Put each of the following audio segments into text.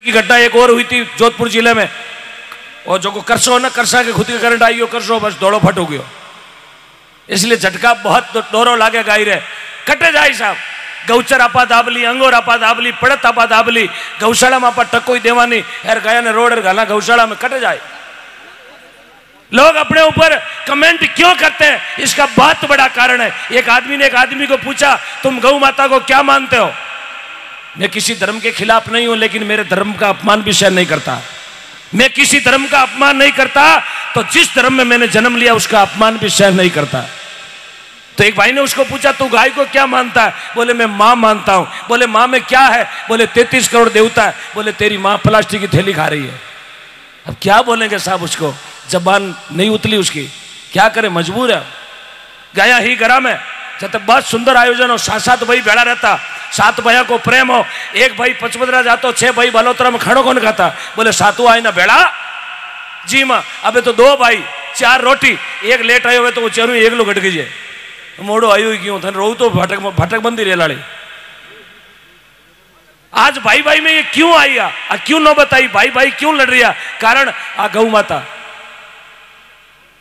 की घटना एक और हुई थी जोधपुर जिले में, और जो करसो ना करसा के खुद के करंट आई हो करसो बस दौड़ो फट हो गयो, इसलिए झटका बहुत डोरो लागे गाई रे कटे जाए साहब। गौचर आपा दाबली, अंगोर आपा दाबली, पड़त आपा दाबली, गौशाला में आपा टकोई देवानी यार गाया ने रोड गाला गौशाला में कटे जाए। लोग अपने ऊपर कमेंट क्यों करते हैं, इसका बहुत बड़ा कारण है। एक आदमी ने एक आदमी को पूछा तुम गौ माता को क्या मानते हो? मैं किसी धर्म के खिलाफ नहीं हूं, लेकिन मेरे धर्म का अपमान भी सहन नहीं करता। मैं किसी धर्म का अपमान नहीं करता, तो जिस धर्म में मैंने जन्म लिया उसका अपमान भी सहन नहीं करता। तो एक भाई ने उसको पूछा तू गाय को क्या मानता है? बोले मैं मां मानता हूं। बोले मां में क्या है? बोले 33 करोड़ देवता है। बोले तेरी मां प्लास्टिक की थैली खा रही है। अब क्या बोलेंगे साहब, उसको जबान नहीं उतली उसकी, क्या करे, मजबूर है। गया ही गरा में जब तक बहुत सुंदर आयोजन हो, 7 भाई बेड़ा रहता, 7 भाइयों को प्रेम हो, एक भाई पचमदरा जातो, 6 भाई बलोत्रा में खानो कौन खाता? बोले 7वां आई ना बेड़ा जी मां। अबे तो 2 भाई 4 रोटी, एक लेट आयो हुए तो वो चेरू एक लोग घट गई मोड़ो आयो क्यों था रो तो भटक बंदी रे लाड़ी। आज भाई भाई में ये क्यों आई क्यों न बताई, भाई भाई क्यों लड़ रही है? कारण आ गौ माता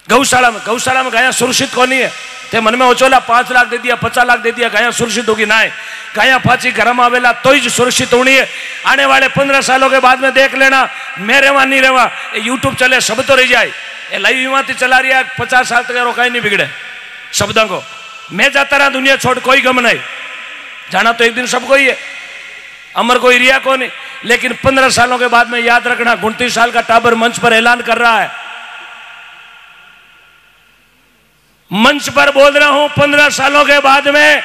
गौशाला में गाया सुरक्षित कौन है? ते मन में ओचोला 5 लाख दे दिया, 50 लाख दे दिया, गाया सुरक्षित होगी ना? गाया पाची घर में आवेला तो ही सुरक्षित होनी है। आने वाले 15 सालों के बाद में देख लेना, मैं रेवा नहीं रेवा, यूट्यूब चले सब तो रह जाए। ये लाइव विमाती चला रही है 50 साल तक रोकाई नहीं बिगड़े शब्दों को। मैं जाता रहा दुनिया छोड़, कोई गम नहीं, जाना तो एक दिन सबको ही है, अमर कोई रिया को नहीं। लेकिन 15 सालों के बाद में याद रखना, 29 साल का टाबर मंच पर ऐलान कर रहा है, मंच पर बोल रहा हूं 15 सालों के बाद में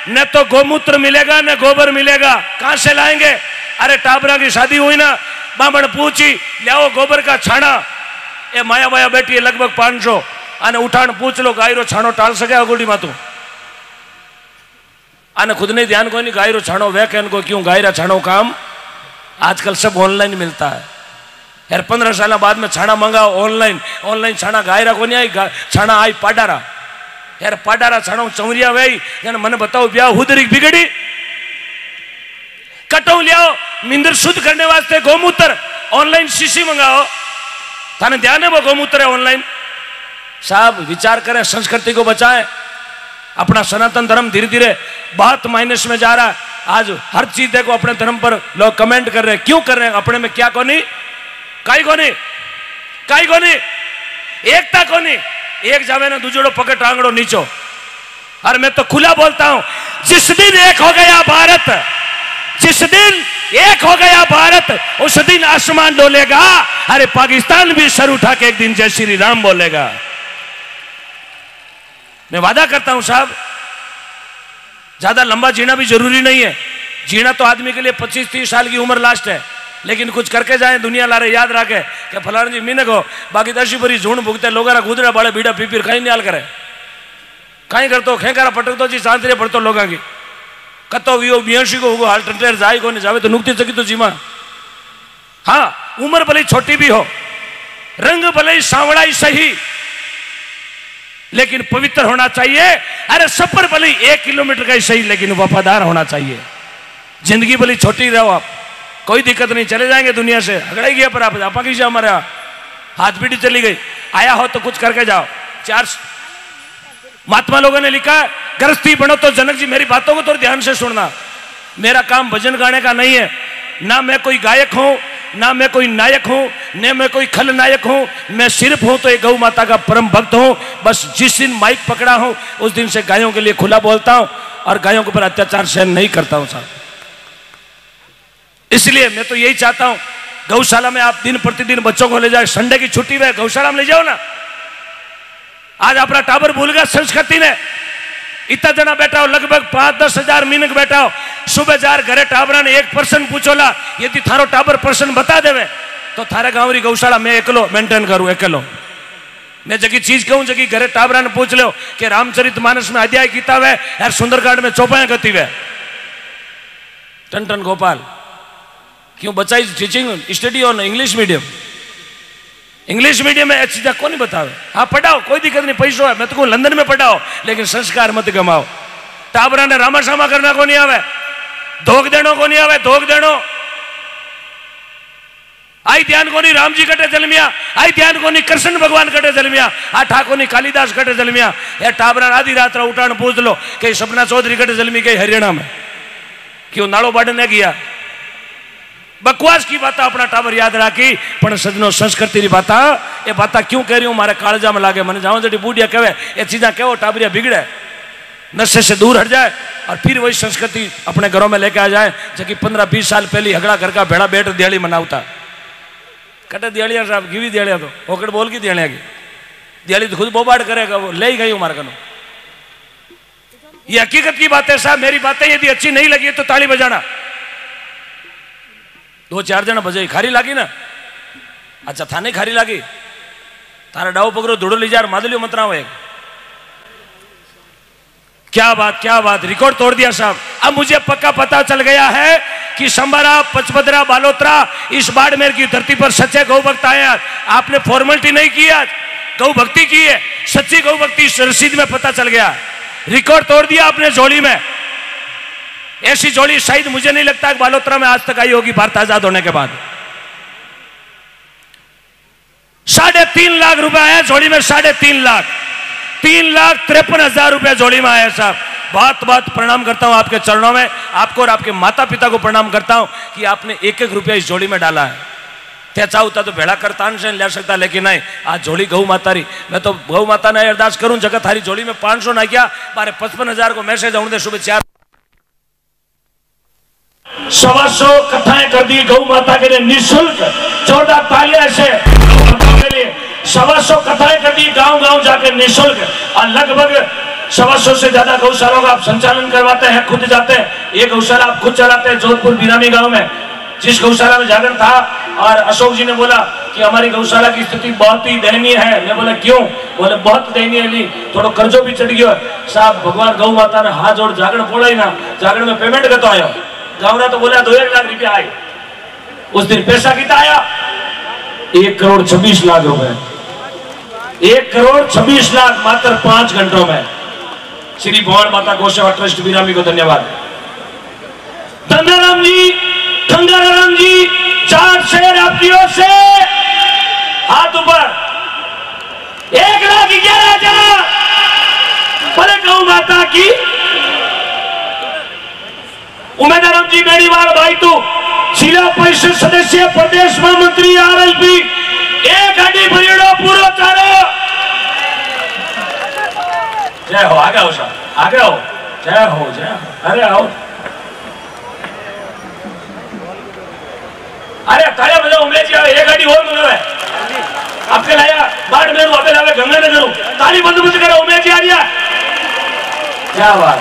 न तो गोमूत्र मिलेगा न गोबर मिलेगा। कहां से लाएंगे? अरे टाबरा की शादी हुई ना, बामण पूछी लियाओ गोबर का छाना, ये माया माया बैठी है लगभग 500 आने उठान पूछ लो गायरो छानो टाल सके अगोड़ी मातू आने खुद नहीं ध्यान को नहीं गायरो छानो वे कहन को क्यों गायरा छानो काम आजकल सब ऑनलाइन मिलता है यार। 15 साल बाद में छाना मंगाओ ऑनलाइन छाना गायरा को नहीं आई, छाना आई पाडारा यार, पाडारा छानो चौरिया वे यानी मन बताओ ब्याह हुदरी बिगड़ी कटो लियाओ मिंदर शुद्ध करने वास्ते गोमूत्र ऑनलाइन शीशी मंगाओ, थाने ध्यान है वो गोमूत्र है ऑनलाइन। साहब विचार करें, संस्कृति को बचाएं। अपना सनातन धर्म धीरे धीरे बहुत माइनस में जा रहा है। आज हर चीज देखो अपने धर्म पर लोग कमेंट कर रहे हैं, क्यों कर रहे हैं? अपने में क्या कोनी, काई कोनी, एकता कोनी, एक जावे ना दूजोड़ो पकड़ टांगड़ो नीचो। और मैं तो खुला बोलता हूं, जिस दिन एक हो गया भारत, जिस दिन एक हो गया भारत, उस दिन आसमान डोलेगा। अरे पाकिस्तान भी सर उठा के एक दिन जय श्री राम बोलेगा। मैं वादा करता हूं साहब, ज्यादा लंबा जीना भी जरूरी नहीं है। जीना तो आदमी के लिए 25-30 साल की उम्र लास्ट है, लेकिन कुछ करके जाए दुनिया लारे याद रखे कि फलाना जी मीने को बाकी दशी भरी झूठ भुगते लोग गुदरा बाड़े बीड़ा पीपीर कहीं नियाल करे, कहीं करतो खेकरा पटक तो जी शांति पड़तो लोगों की कतो वियो 82 को हाल टंटेर जाए को नहीं जावे तो नुकती चकी तो जीमा। हाँ उम्र भले छोटी भी हो, रंग भले सांवड़ा ही सही, लेकिन पवित्र होना चाहिए। अरे सफर भले 1 किलोमीटर का ही सही, लेकिन वफादार होना चाहिए। जिंदगी भले छोटी रहो आप, कोई दिक्कत नहीं, चले जाएंगे दुनिया से, अगड़ा ही गया पर आप की हमारे हाथ पीढ़ी चली गई, आया हो तो कुछ करके जाओ। 4 महात्मा लोगों ने लिखा है, गृहस्थी बनो तो जनक जी मेरी बातों को तो ध्यान से सुनना, मेरा काम भजन गाने का नहीं है, ना मैं कोई गायक हूं, ना मैं कोई नायक हूं, न मैं कोई खलनायक हूं, मैं सिर्फ हूं तो एक गौ माता का परम भक्त हूं। बस जिस दिन माइक पकड़ा हूं उस दिन से गायों के लिए खुला बोलता हूं और गायों के ऊपर अत्याचार सहन नहीं करता हूं साहब। इसलिए मैं तो यही चाहता हूं, गौशाला में आप दिन प्रतिदिन बच्चों को ले जाए, संडे की छुट्टी में गौशाला में ले जाओ ना। आज अपना टाबर भूल गया संस्कृति ने, इतना जना बैठा हो, लगभग 5-10 हजार मीनक बैठा हो, सुबह जार घरे टाबरा ने 1 पर्सन पूछोला, यदि थारो टाबर पर्सन बता देवे तो थारे गांव री गौशाला मैं एकलो मेंटेन करूं, एकलो। मैं जगी चीज कहूं, जगी घरे टाबरा ने पूछ लो कि रामचरित मानस में अध्याय किताब है यार, सुंदरकांड में चौपाया गति वे टन गोपाल क्यों बच्चा teaching study on English medium में चीजा को नहीं बतावे। हाँ पढ़ाओ, कोई दिक्कत नहीं, पैसों है, मैं तो कहूं लंदन में पढ़ाओ, लेकिन संस्कार मत गमाओ। टाबरा ने रामा सामा करना को नहीं आवे, धोख देनो को नहीं आवे, धोख देनो आई ध्यान कोनी राम जी कटे जलमिया, आई ध्यान कोनी कृष्ण भगवान कटे जलमिया, आ ठाकोनी कालिदास कटे जलमिया। ये टाबरा आधी रात उठाण पूछ लो कि सपना चौधरी कटे जलमी गई हरियाणा में, क्यों नाड़ो बाढ़ने गया। बकवास की बात अपना टाबर याद राखी, पर सजनो संस्कृति की बात ये बात क्यों कह रही हूं, मारे कालजा में लागे। मैंने जाऊं जड़ी बूढ़िया कहे ये चीजा कहो टाबरिया बिगड़े, नशे से दूर हट जाए और फिर वही संस्कृति अपने घरों में लेके आ जाए। जबकि 15-20 साल पहले हगड़ा घर का भेड़ा बैठ दिहाड़ी मनावता कटे दिहाड़िया साहब गिवी दिहाड़िया तो ओकड़ बोल की दिहाड़िया की दिहाड़ी तो खुद बोबाड़ करेगा, वो ले ही गई हमारे कनो। ये हकीकत की बात है साहब, मेरी बातें यदि अच्छी नहीं लगी तो ताली बजाना। 2-4 जना बजाई खारी लागी ना, अच्छा थाने खारी लागी, तारा डाव पकड़ो धुड़ो ली जार मादलियो मंत्रा हुए। क्या बात क्या बात, रिकॉर्ड तोड़ दिया साहब। अब मुझे पक्का पता चल गया है कि संबारा, पचपदरा, बालोतरा, इस बाड़मेर की धरती पर सच्चे गौ भक्त आए। आपने फॉर्मेलिटी नहीं की, आज गौ भक्ति की है, सच्ची गौ भक्ति रसीद में पता चल गया। रिकॉर्ड तोड़ दिया आपने झोली में। ऐसी झोली शायद मुझे नहीं लगता कि बालोतरा में आज तक आई होगी भारत आजाद होने के बाद। 3.5 लाख रुपए आया झोली में, 3.5 लाख, 3,53,000 रुपए झोली में आया साहब। बहुत बहुत प्रणाम करता हूं आपके चरणों में, आपको और आपके माता पिता को प्रणाम करता हूं कि आपने 1-1 रुपया इस झोली में डाला है। त्या चाहता तो भेड़ा करतान से ले सकता, लेकिन नहीं, आज झोली गौ माता री। मैं तो गौ माता ने अरदास करूं जगत थारी झोली में 500 ना क्या, मारे 55,000 को मैसेज आने दे। सुबह 4 125 कथाएं कर दी गौ माता के लिए निःशुल्क, 14 तालियां से गौ माता के लिए 125 कथाएं कर दी गांव गांव जाकर निःशुल्क। और लगभग 125 से ज्यादा गौशालाओं का आप संचालन करवाते हैं, खुद जाते हैं। एक गौशाला आप खुद चलाते हैं जोधपुर बिरामी गांव में, जिस गौशाला में जागरण था। और अशोक जी ने बोला कि हमारी गौशाला की स्थिति बहुत ही दयनीय है। मैं बोला क्यों? बोले बहुत दयनीय है, थोड़ा कर्जो भी चढ़ गया साहब। भगवान गौ माता ने हाथ जोड़ जागरण पोड़ा ही ना, जागरण में पेमेंट करता आयो गावड़ा तो बोला 2-1 लाख रुपया आए। उस दिन पैसा कितना आया? 1,26,00,000 रुपए, 1,26,00,000 मात्र 5 घंटों में। श्री भवान माता गौसेवा ट्रस्ट बिरामी को धन्यवाद। गंगाराम जी, गंगाराम जी, 4 शेर आपकी ओर से, हाथ ऊपर, 1,11,000 बोले गौ माता की। उमेदराम जी बेड़ीवाल भाई तू जिला परिषद सदस्य, प्रदेश महामंत्री, RLP, एक गाड़ी भरियोड़ो पूरा चारो। जय हो, आगे हो साहब, आगे हो, जय हो, जय हो, अरे आओ, अरे तालियां बजाओ। उमेश जी एक गाड़ी और मंगावे आपके लाया बाढ़ में वापस लावे गंगानगर, ताली बंदोबस्त करो। उमेश जी आ रही है, क्या बात।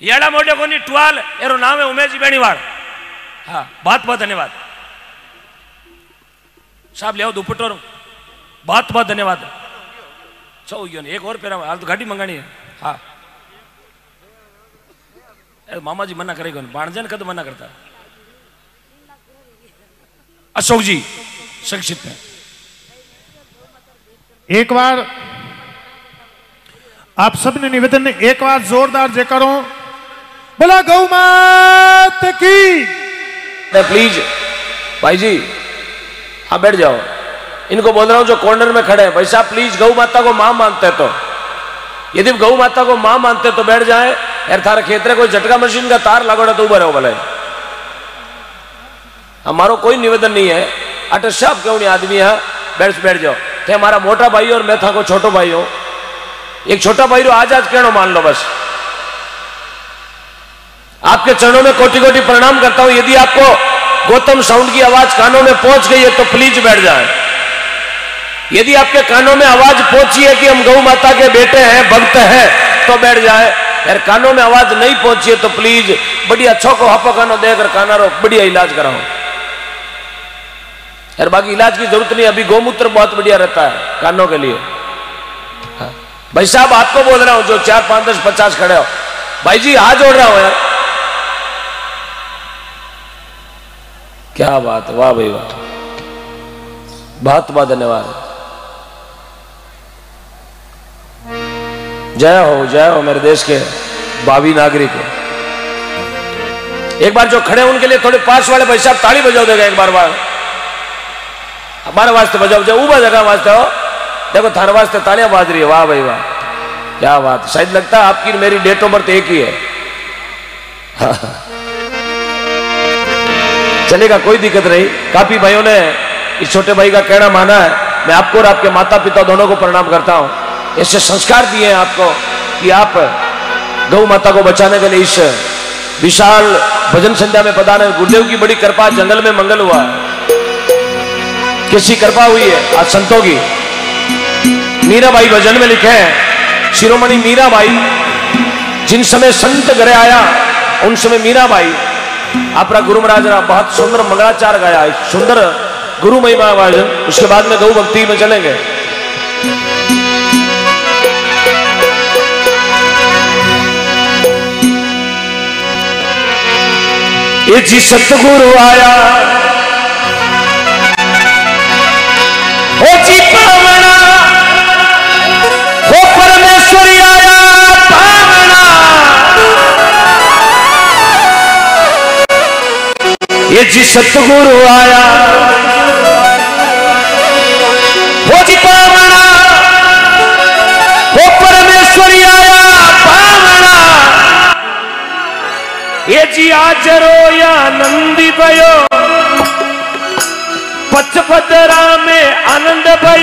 येड़ा मोटे को नहीं टुआल एरो नाम है उमेश जी बेणीवाड़। हाँ बहुत बहुत धन्यवाद साहब, ले आओ दुपट्टो, बहुत बहुत धन्यवाद। एक और पेरा हाल तो गाड़ी मंगानी है। हाँ मामा जी मना करेगा, बाणजन कद मना करता। अशोक जी संक्षिप्त में एक बार आप सबने निवेदन, एक बार जोरदार जयकारो बोला गौ मात की। प्लीज भाई जी हाँ बैठ जाओ। इनको बोल रहा हूं जो कॉर्नर में खड़े हैं, भाई साहब प्लीज गौ माता को मां मानते तो, यदि गौ माता को मां मानते तो बैठ जाए। यार थारा खेतरे कोई झटका मशीन का तार लगोड़ा तो उभर हो भले। हमारो कोई निवेदन नहीं है, अटे सब क्यों नहीं आदमी है, बैठ जाओ। थे हमारा मोटा भाई और मैं था को छोटो भाई हो, एक छोटा भाई रो आज कहनो मान लो बस। आपके चरणों में कोटि कोटि प्रणाम करता हूं। यदि आपको गौतम साउंड की आवाज कानों में पहुंच गई है तो प्लीज बैठ जाएं। यदि आपके कानों में आवाज पहुंची है कि हम गौ माता के बेटे हैं, भक्त हैं, तो बैठ जाए। यार कानों में आवाज नहीं पहुंची है तो प्लीज बढ़िया छो को हापो कानो देकर काना रो बढ़िया इलाज कराओ। यार बाकी इलाज की जरूरत नहीं, अभी गौमूत्र बहुत बढ़िया रहता है कानों के लिए। हाँ। भाई साहब आपको बोल रहा हूं जो 4, 5, 10, 50 खड़े हो, भाई जी हाथ जोड़ रहा हूं यार। क्या बात, वाह भाई वाह, बहुत बहुत धन्यवाद। जय हो मेरे देश के भावी नागरिक। एक बार जो खड़े उनके लिए थोड़े पास वाले भाई साहब ताली बजाओ देगा एक बार हमारे वास्ते बजाओ जो ऊबा जगह वास्ते हो। देखो थाने वास्ते तालियां बाज रही है, वाह भाई वाह, क्या बात। शायद लगता है आपकी मेरी डेट ऑफ बर्थ एक ही है। चलेगा, कोई दिक्कत नहीं। काफी भाइयों ने इस छोटे भाई का कहना माना है। मैं आपको और आपके माता पिता दोनों को प्रणाम करता हूं। ऐसे संस्कार दिए हैं आपको कि आप गौ माता को बचाने के लिए इस विशाल भजन संध्या में पधारे। गुरुदेव की बड़ी कृपा, जंगल में मंगल हुआ है। किसी कृपा हुई है आज संतों की। मीराबाई भजन में लिखे हैं, शिरोमणि मीराबाई जिन समय संत घरे आया उन समय मीराबाई अपना गुरु महाराज ने बहुत सुंदर मंगलाचार गाया, सुंदर गुरु महिमा भजन। उसके बाद में गौ भक्ति में चलेंगे। ये जी सतगुरु आया, ओ जी पावना, ओ परमेश्वरी आया पावना। ये जी सतगुरु आया, ओ जी पावना, ओ परमेश्वरी आया पावना। ये जी आजरो या नंदी भयो, पचपदरा में आनंद भयो।